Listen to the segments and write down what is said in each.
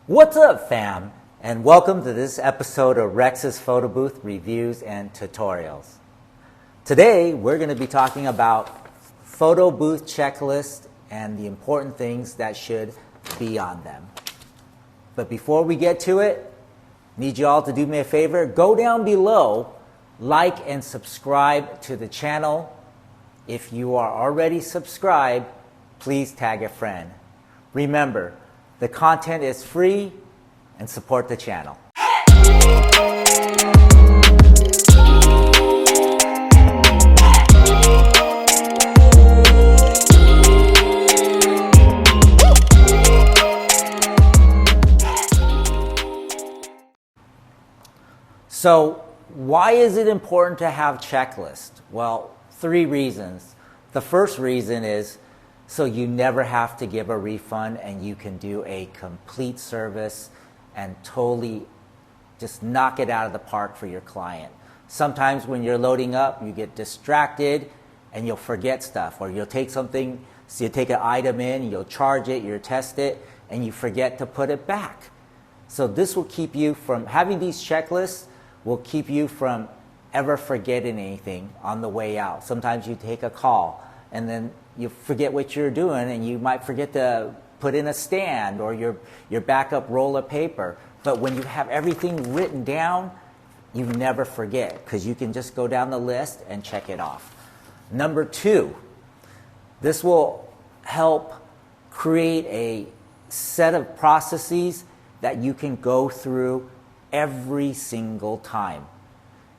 What's up, fam? And welcome to this episode of Rex's Photo Booth Reviews and Tutorials. Today, we're going to be talking about photo booth checklists and the important things that should be on them. But before we get to it, need you all to do me a favor. Go down below, like and subscribe to the channel. If you are already subscribed, please tag a friend. Remember, the content is free and support the channel. So, why is it important to have checklists? Well, 3 reasons. The first reason is so you never have to give a refund and you can do a complete service and totally just knock it out of the park for your client. Sometimes when you're loading up, you get distracted and you'll forget stuff, or you'll take something, so you take an item in, you'll charge it, you'll test it, and you forget to put it back. So this will keep you from, having these checklists will keep you from ever forgetting anything on the way out. Sometimes you take a call and then you forget what you're doing, and you might forget to put in a stand or your backup roll of paper. But when you have everything written down, you never forget, because you can just go down the list and check it off. Number 2, this will help create a set of processes that you can go through every single time.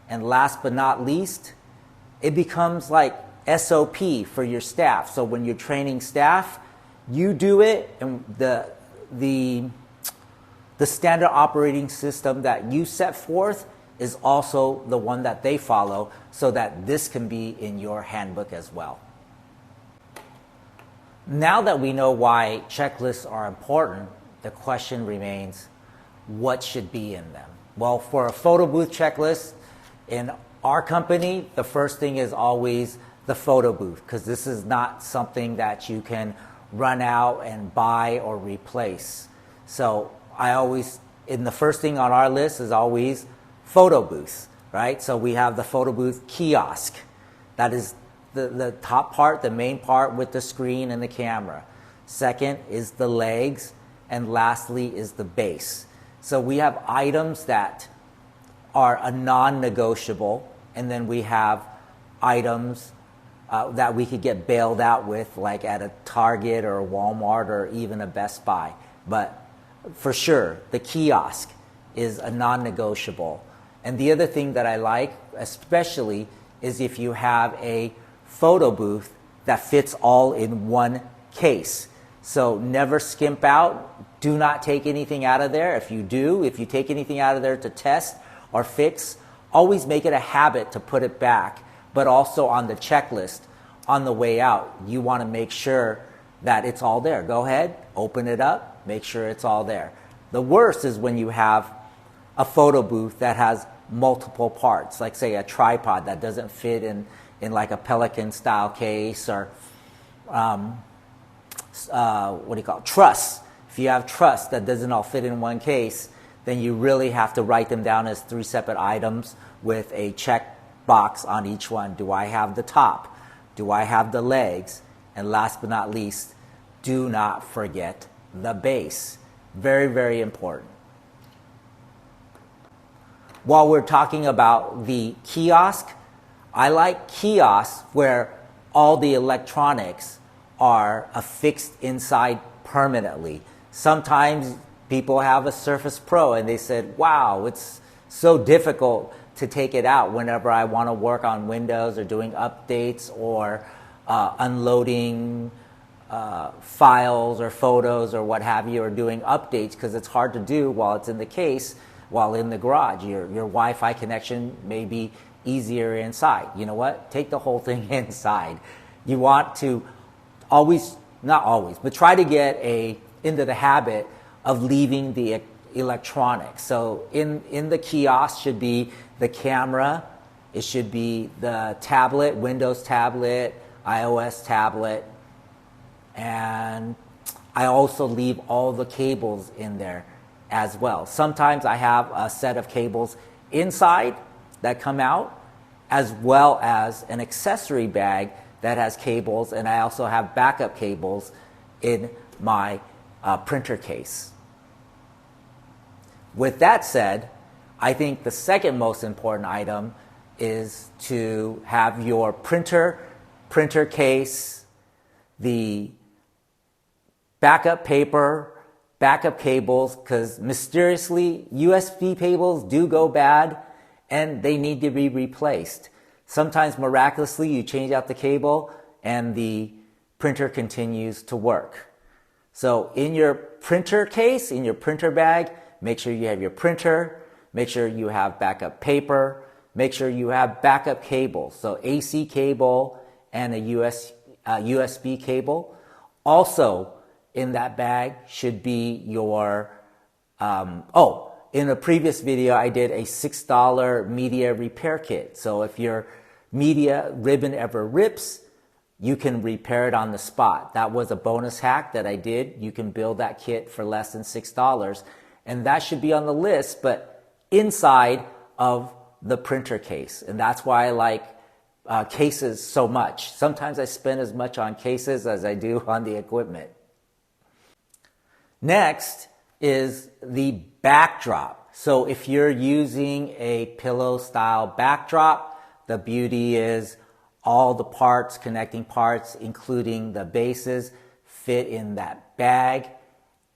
And last but not least, it becomes like SOP for your staff. So when you're training staff, you do it, and the standard operating system that you set forth is also the one that they follow, so that this can be in your handbook as well. Now that we know why checklists are important, the question remains, what should be in them? Well, for a photo booth checklist in our company, the first thing is always the photo booth, because this is not something that you can run out and buy or replace. So I always, in the first thing on our list is always photo booths, right? So we have the photo booth kiosk. That is the top part, the main part with the screen and the camera. Second is the legs, and lastly is the base. So we have items that are a non-negotiable, and then we have items that we could get bailed out with, like at a Target or a Walmart or even a Best Buy. But for sure, the kiosk is a non-negotiable. And the other thing that I like, especially, is if you have a photo booth that fits all in one case. So never skimp out. Do not take anything out of there. If you take anything out of there to test or fix, always make it a habit to put it back. But also on the checklist, on the way out, you want to make sure that it's all there. Go ahead, open it up, make sure it's all there. The worst is when you have a photo booth that has multiple parts, like say a tripod that doesn't fit in like a Pelican style case, or truss. If you have truss that doesn't all fit in one case, then you really have to write them down as 3 separate items with a check box on each one. Do I have the top? Do I have the legs? And last but not least, do not forget the base. Very, very important. While we're talking about the kiosk, I like kiosks where all the electronics are affixed inside permanently. Sometimes people have a Surface Pro and they said, wow, it's so difficult to take it out whenever I want to work on Windows or doing updates or unloading files or photos or what have you, or doing updates, because it's hard to do while it's in the case, while in the garage. Your Wi-Fi connection may be easier inside. You know what? Take the whole thing inside. You want to always, not always, but try to get into the habit of leaving the electronics. So in the kiosk should be the camera, it should be the tablet, Windows tablet, iOS tablet, and I also leave all the cables in there. as well. Sometimes I have a set of cables inside that come out, as well as an accessory bag that has cables, and I also have backup cables in my printer case. With that said, I think the second most important item is to have your printer case, the backup paper, backup cables, because mysteriously USB cables do go bad and they need to be replaced. Sometimes miraculously you change out the cable and the printer continues to work. So in your printer case, in your printer bag, make sure you have your printer, make sure you have backup paper, make sure you have backup cables. So AC cable and a USB cable. Also in that bag should be your, in a previous video I did a $6 media repair kit. So if your media ribbon ever rips, you can repair it on the spot. That was a bonus hack that I did. You can build that kit for less than $6. And that should be on the list, but inside of the printer case. And that's why I like cases so much. Sometimes I spend as much on cases as I do on the equipment. Next is the backdrop. So if you're using a pillow style backdrop, the beauty is all the parts, connecting parts, including the bases, fit in that bag.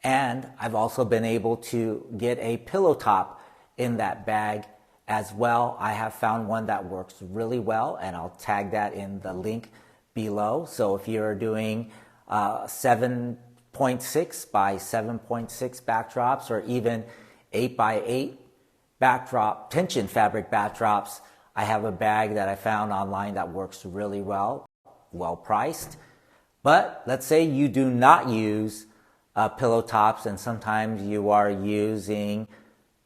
And I've also been able to get a pillow top in that bag as well. I have found one that works really well, and I'll tag that in the link below. So if you're doing 7.6 by 7.6 backdrops, or even 8 by 8 backdrop, tension fabric backdrops, I have a bag that I found online that works really well, well priced. But let's say you do not use pillow tops, and sometimes you are using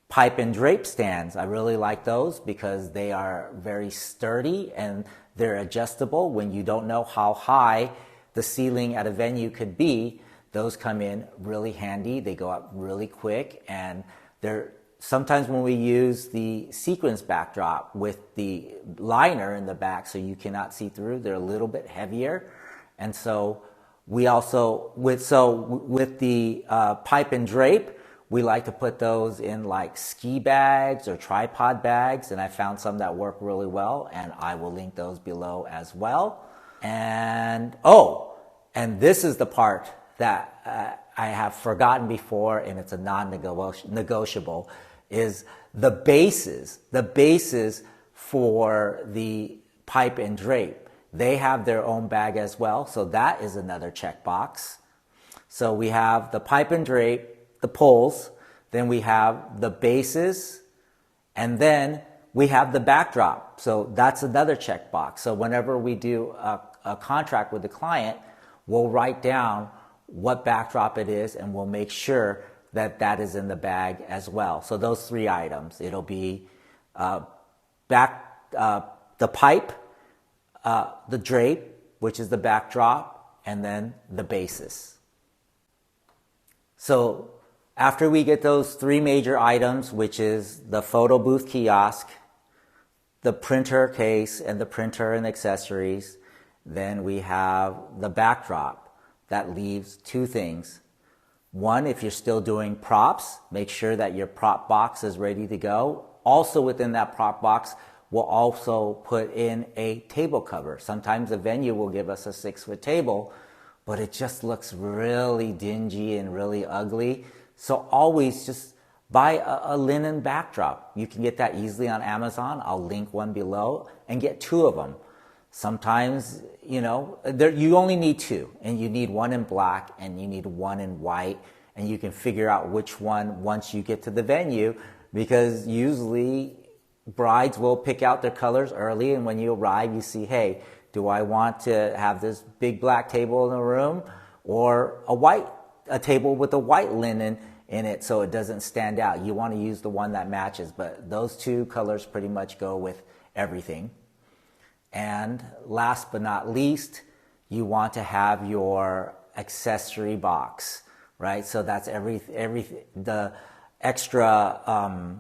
pipe and drape stands. I really like those because they are very sturdy and they're adjustable. When you don't know how high the ceiling at a venue could be, those come in really handy. They go up really quick, and they're sometimes when we use the sequence backdrop with the liner in the back so you cannot see through, they're a little bit heavier. And so we also, with the pipe and drape, we like to put those in like ski bags or tripod bags, and I found some that work really well, and I will link those below as well. And and this is the part that I have forgotten before, and it's a non-negotiable, is the bases. The bases for the pipe and drape. They have their own bag as well, so that is another checkbox. So we have the pipe and drape, the poles, then we have the bases, and then we have the backdrop. So that's another checkbox. So whenever we do a contract with the client, we'll write down what backdrop it is, and we'll make sure that that is in the bag as well. So those three items, it'll be the pipe, the drape, which is the backdrop, and then the basis. So after we get those three major items, which is the photo booth kiosk, the printer case, and the printer and accessories, then we have the backdrop. That leaves two things. One, if you're still doing props, make sure that your prop box is ready to go. Also within that prop box, we'll also put in a table cover. Sometimes a venue will give us a 6-foot table, but it just looks really dingy and really ugly. So always just buy a linen backdrop. You can get that easily on Amazon. I'll link one below, and get two of them. Sometimes, you only need two, and you need one in black and you need one in white, and you can figure out which one once you get to the venue, because usually brides will pick out their colors early, and when you arrive, you see, hey, do I want to have this big black table in the room, or a table with a white linen in it so it doesn't stand out? You want to use the one that matches, but those two colors pretty much go with everything. And last but not least, you want to have your accessory box, right? So that's the extra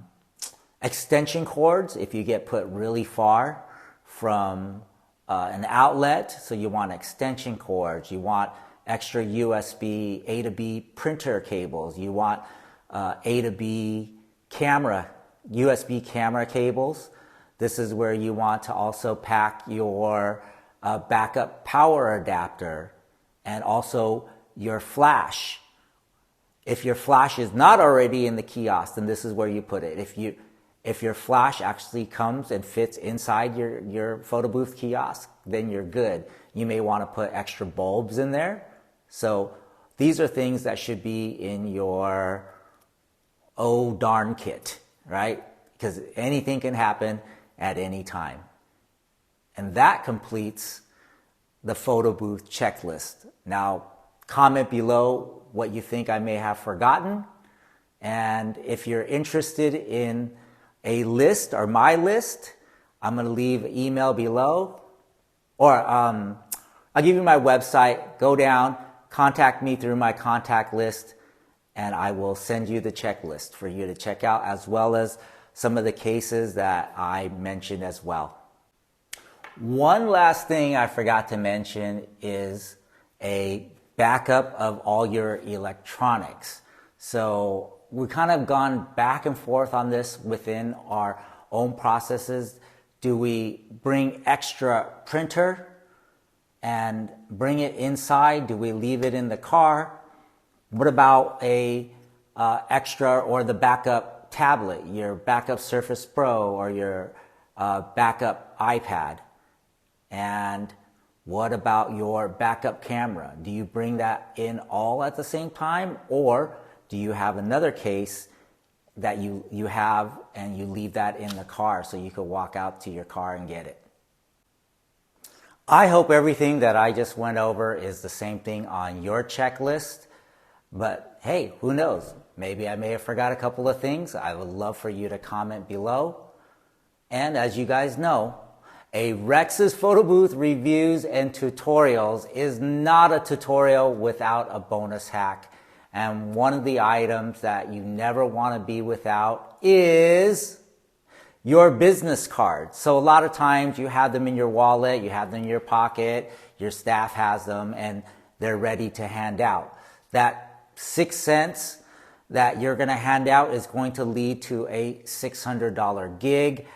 extension cords if you get put really far from an outlet. So you want extension cords, you want extra USB A to B printer cables, you want A to B camera, USB camera cables. This is where you want to also pack your backup power adapter and also your flash. If your flash is not already in the kiosk, then this is where you put it. If your flash actually comes and fits inside your photo booth kiosk, then you're good. You may want to put extra bulbs in there. So these are things that should be in your oh darn kit, right? Because anything can happen at any time. And that completes the photo booth checklist. Now, comment below what you think I may have forgotten. And if you're interested in a list or my list, I'm going to leave an email below. Or I'll give you my website. Go down, contact me through my contact list, and I will send you the checklist for you to check out, as well as some of the cases that I mentioned as well. One last thing I forgot to mention is a backup of all your electronics. So we've kind of gone back and forth on this within our own processes. Do we bring extra printer and bring it inside? Do we leave it in the car? What about a extra or the backup tablet, your backup Surface Pro or your backup iPad? And what about your backup camera? Do you bring that in all at the same time, or do you have another case that you have and you leave that in the car so you could walk out to your car and get it? I hope everything that I just went over is the same thing on your checklist, but hey, who knows? Maybe I may have forgot a couple of things. I would love for you to comment below. And as you guys know, a Rex's Photo Booth reviews and tutorials is not a tutorial without a bonus hack. And one of the items that you never want to be without is your business cards. So a lot of times you have them in your wallet, you have them in your pocket, your staff has them, and they're ready to hand out. That 6 cents that you're going to hand out is going to lead to a $600 gig.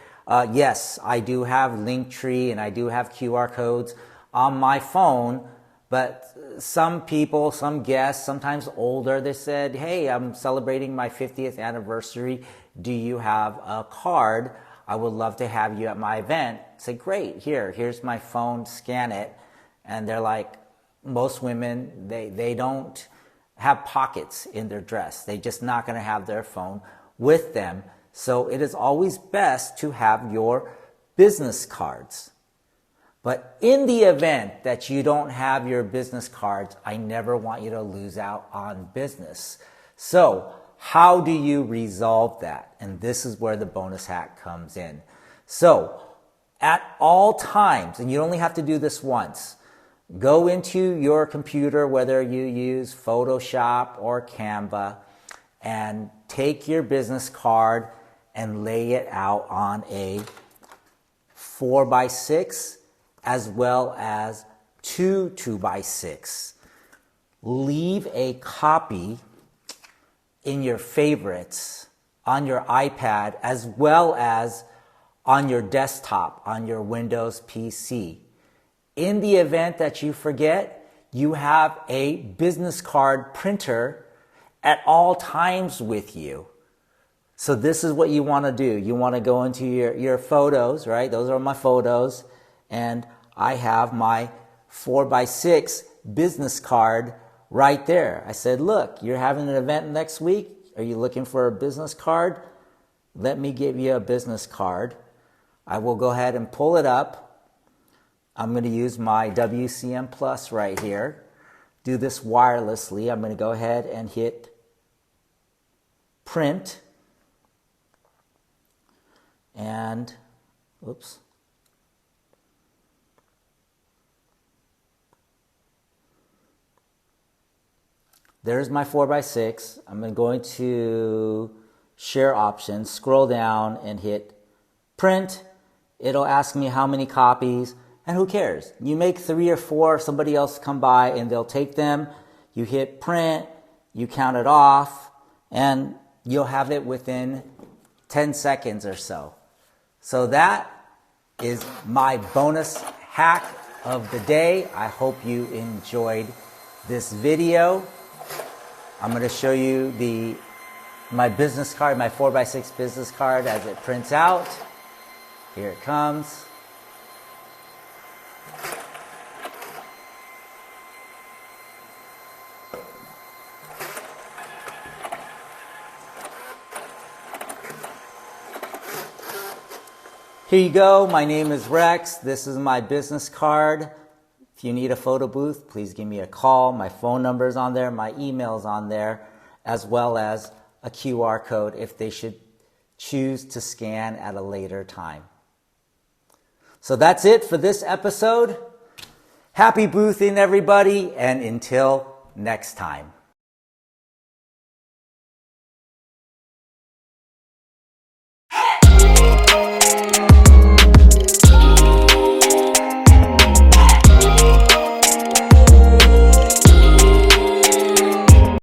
Yes, I do have Linktree and I do have QR codes on my phone, but some people, some guests, sometimes older, they said, hey, I'm celebrating my 50th anniversary. Do you have a card? I would love to have you at my event. I say, great, here's my phone, scan it. And they're like, most women, they don't have pockets in their dress. They're just not going to have their phone with them. So it is always best to have your business cards. But in the event that you don't have your business cards, I never want you to lose out on business. So how do you resolve that? And this is where the bonus hack comes in. So at all times, and you only have to do this once, go into your computer, whether you use Photoshop or Canva, and take your business card and lay it out on a 4x6 as well as two 2x6. Leave a copy in your favorites on your iPad as well as on your desktop, on your Windows PC. In the event that you forget, you have a business card printer at all times with you. So this is what you want to do. You want to go into your photos, right? Those are my photos. And I have my 4x6 business card right there. I said, look, you're having an event next week. Are you looking for a business card? Let me give you a business card. I will go ahead and pull it up. I'm going to use my WCM Plus right here. Do this wirelessly. I'm going to go ahead and hit print. And, oops. There's my 4x6. I'm going to share option, scroll down and hit print. It'll ask me how many copies, and who cares? You make 3 or 4, somebody else come by and they'll take them. You hit print, you count it off, and you'll have it within 10 seconds or so. So that is my bonus hack of the day. I hope you enjoyed this video. I'm going to show you my business card, my 4x6 business card as it prints out. Here it comes. Here you go. My name is Rex. This is my business card. If you need a photo booth, please give me a call. My phone number is on there. My email is on there, as well as a QR code if they should choose to scan at a later time. So that's it for this episode. Happy boothing, everybody, and until next time.